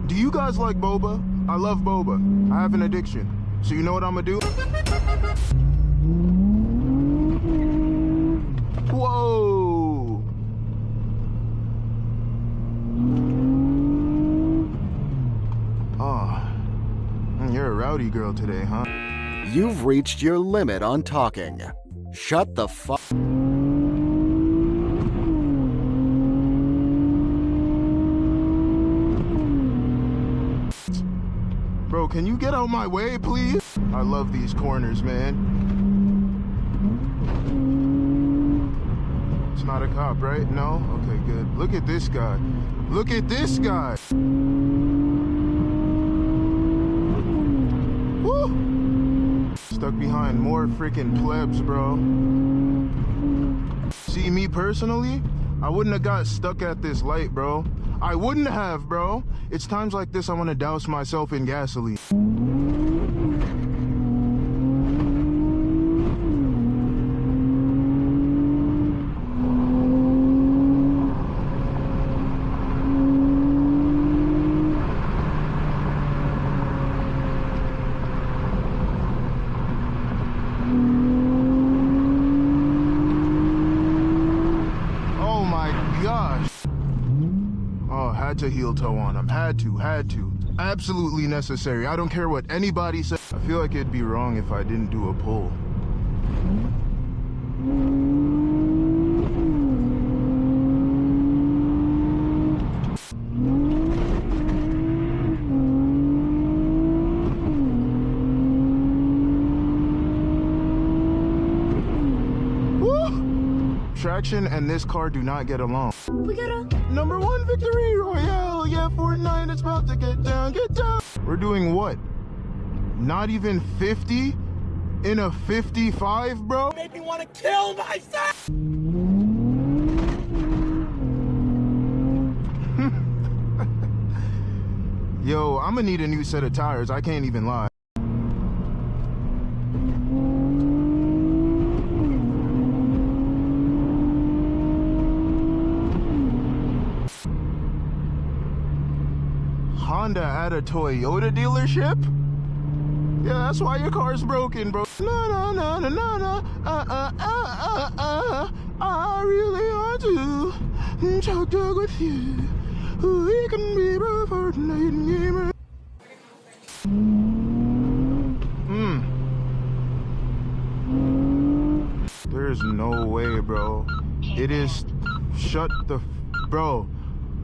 Do you guys like boba? I love boba. I have an addiction. So you know what I'm gonna do? Whoa! Oh, you're a rowdy girl today, huh? You've reached your limit on talking. Shut the fuck. Bro, can you get out my way, please? I love these corners, man. It's not a cop, right? No? Okay, good. Look at this guy. Look at this guy. Woo! Stuck behind more freaking plebs, bro. See, me personally, I wouldn't have got stuck at this light, bro. I wouldn't have, bro. It's times like this I want to douse myself in gasoline. Oh my gosh. Oh, had to heel toe on him. Had to. Absolutely necessary. I don't care what anybody says. I feel like it'd be wrong if I didn't do a pull. Traction and this car do not get along. We got a #1 victory royale. Yeah, Fortnite, it's about to get down, get down. We're doing what? Not even 50 in a 55, bro? made me want to kill myself. Yo, I'm gonna need a new set of tires. I can't even lie. Honda at a Toyota dealership? Yeah, that's why your car's broken, bro. No, I really want to choke with you. We can be bro for tonight. There's no way, bro. It is. Shut the. Bro,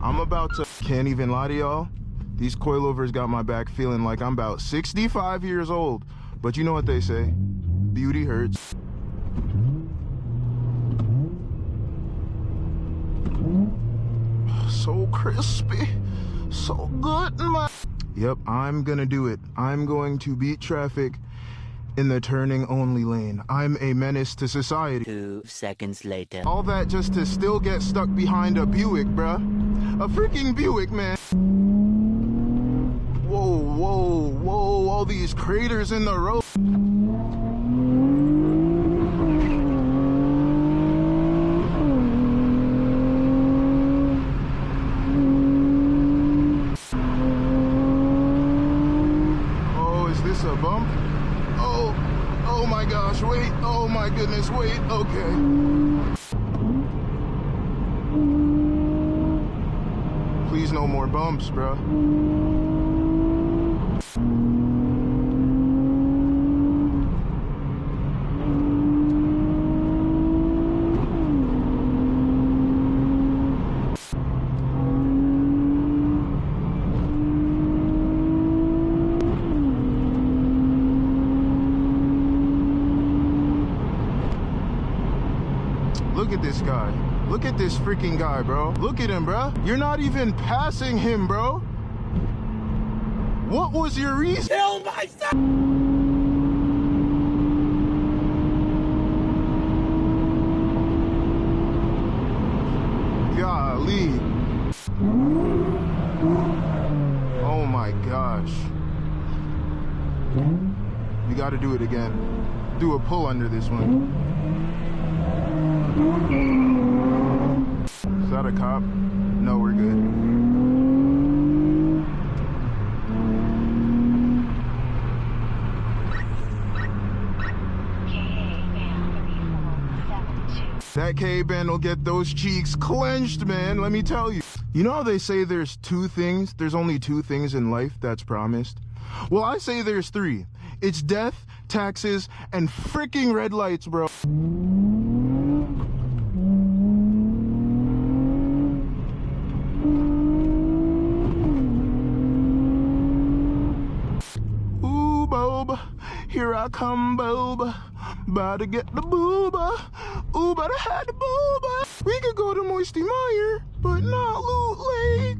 I'm about to. Can't even lie to y'all. These coilovers got my back feeling like I'm about 65 years old. But you know what they say, beauty hurts. So crispy, so good in my... Yep, I'm gonna do it. I'm going to beat traffic in the turning only lane. I'm a menace to society. 2 seconds later. All that just to still get stuck behind a Buick, bruh. A freaking Buick, man. Whoa, all these craters in the road. Oh, is this a bump? Oh my gosh, wait, oh my goodness, wait, okay. Please no more bumps, bro. Look at this guy. Look at this freaking guy, bro. Look at him, bro. You're not even passing him, bro. What was your reason? Kill myself. Golly. Oh my gosh. You gotta do it again. Do a pull under this one. Is that a cop? No, we're good. That K-band will get those cheeks clenched, man, let me tell you. You know how they say there's only two things in life that's promised? Well, I say there's three. It's death, taxes, and freaking red lights, bro. Ooh, Boba, here I come, Boba. About to get the booba. Ooh, better have the booba. We could go to Moisty Mire, but not Loot Lake.